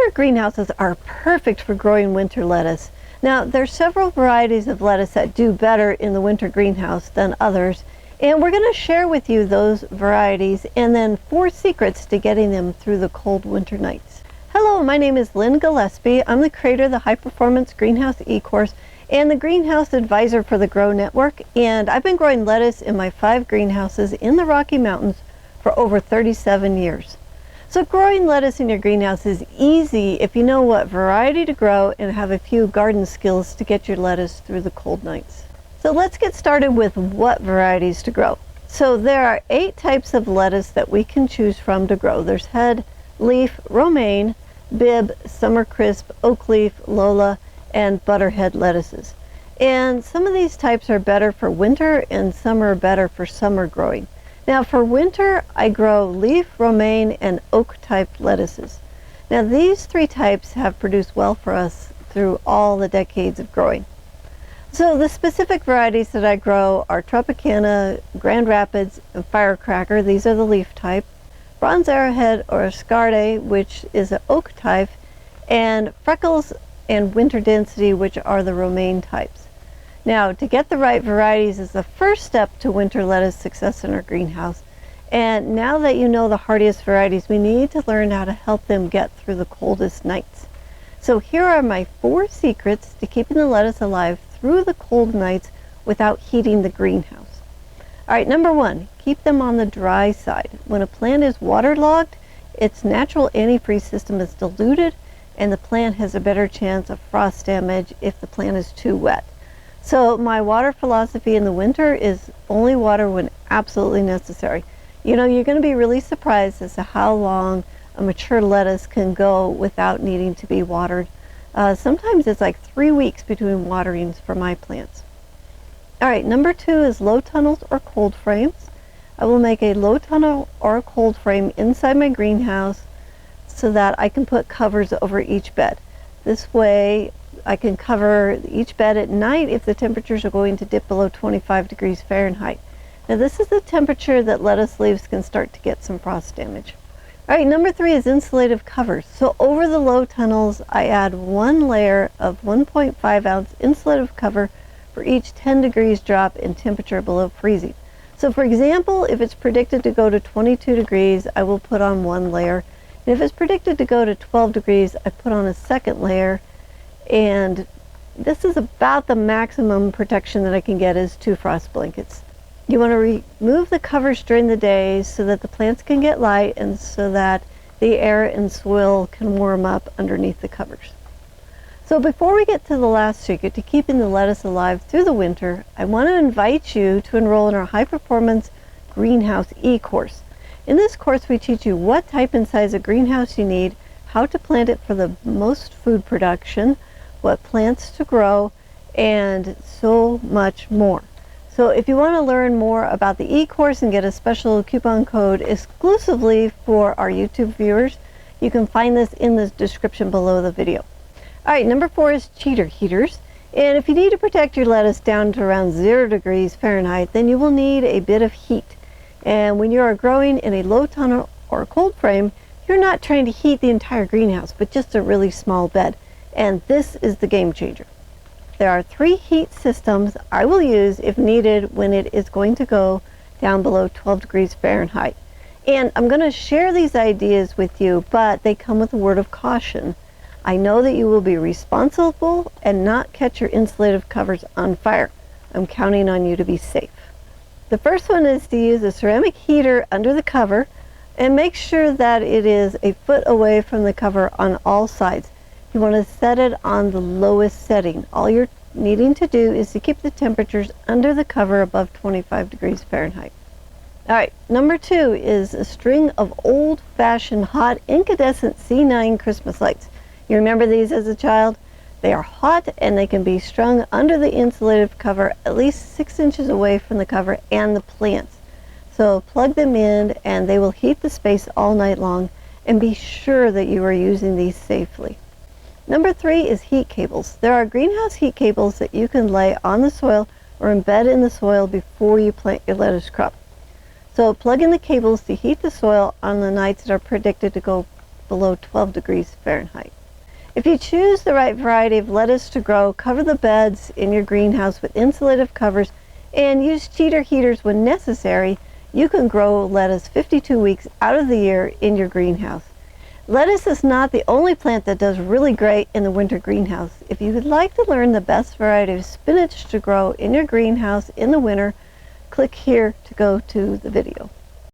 Winter greenhouses are perfect for growing winter lettuce. Now, there's several varieties of lettuce that do better in the winter greenhouse than others, and we're going to share with you those varieties and then 4 secrets to getting them through the cold winter nights. Hello, my name is Lynn Gillespie. I'm the creator of the High Performance Greenhouse e-course and the Greenhouse Advisor for the Grow Network, and I've been growing lettuce in my 5 greenhouses in the Rocky Mountains for over 37 years. So growing lettuce in your greenhouse is easy if you know what variety to grow and have a few garden skills to get your lettuce through the cold nights. So let's get started with what varieties to grow. So there are 8 types of lettuce that we can choose from to grow. There's head, leaf, romaine, bib, summer crisp, oak leaf, Lola, and butterhead lettuces. And some of these types are better for winter and some are better for summer growing. Now for winter, I grow leaf, romaine, and oak type lettuces. Now these 3 types have produced well for us through all the decades of growing. So the specific varieties that I grow are Tropicana, Grand Rapids, and Firecracker. These are the leaf type. Bronze Arrowhead or Escarde, which is an oak type, and Freckles and Winter Density, which are the romaine types. Now, to get the right varieties is the first step to winter lettuce success in our greenhouse. And now that you know the hardiest varieties, we need to learn how to help them get through the coldest nights. So here are my 4 secrets to keeping the lettuce alive through the cold nights without heating the greenhouse. All right, number 1, keep them on the dry side. When a plant is waterlogged, its natural antifreeze system is diluted and the plant has a better chance of frost damage if the plant is too wet. So my water philosophy in the winter is only water when absolutely necessary. You know, you're going to be really surprised as to how long a mature lettuce can go without needing to be watered. Sometimes it's like 3 weeks between waterings for my plants. All right, number 2 is low tunnels or cold frames. I will make a low tunnel or a cold frame inside my greenhouse so that I can put covers over each bed. This way I can cover each bed at night if the temperatures are going to dip below 25 degrees Fahrenheit. Now this is the temperature that lettuce leaves can start to get some frost damage. All right, number 3 is insulative covers. So over the low tunnels, I add 1 layer of 1.5 ounce insulative cover for each 10 degrees drop in temperature below freezing. So for example, if it's predicted to go to 22 degrees, I will put on 1 layer. And if it's predicted to go to 12 degrees, I put on a 2nd layer. And this is about the maximum protection that I can get is 2 frost blankets. You want to remove the covers during the day so that the plants can get light and so that the air and soil can warm up underneath the covers. So before we get to the last secret to keeping the lettuce alive through the winter, I want to invite you to enroll in our High Performance Greenhouse e-course. In this course, we teach you what type and size of greenhouse you need, how to plant it for the most food production, what plants to grow, and so much more. So if you want to learn more about the e-course and get a special coupon code exclusively for our YouTube viewers, you can find this in the description below the video. All right, number 4 is cheater heaters. And if you need to protect your lettuce down to around 0 degrees Fahrenheit, then you will need a bit of heat. And when you are growing in a low tunnel or cold frame, you're not trying to heat the entire greenhouse, but just a really small bed. And this is the game changer. There are 3 heat systems I will use if needed when it is going to go down below 12 degrees Fahrenheit. And I'm going to share these ideas with you, but they come with a word of caution. I know that you will be responsible and not catch your insulative covers on fire. I'm counting on you to be safe. The first one is to use a ceramic heater under the cover and make sure that it is a foot away from the cover on all sides. You want to set it on the lowest setting. All you're needing to do is to keep the temperatures under the cover above 25 degrees Fahrenheit. All right, number 2 is a string of old-fashioned hot incandescent C9 Christmas lights. You remember these as a child? They are hot and they can be strung under the insulative cover at least 6 inches away from the cover and the plants. So plug them in and they will heat the space all night long, and be sure that you are using these safely. Number 3 is heat cables. There are greenhouse heat cables that you can lay on the soil or embed in the soil before you plant your lettuce crop. So plug in the cables to heat the soil on the nights that are predicted to go below 12 degrees Fahrenheit. If you choose the right variety of lettuce to grow, cover the beds in your greenhouse with insulative covers and use cheater heaters when necessary. You can grow lettuce 52 weeks out of the year in your greenhouse. Lettuce is not the only plant that does really great in the winter greenhouse. If you would like to learn the best variety of spinach to grow in your greenhouse in the winter, click here to go to the video.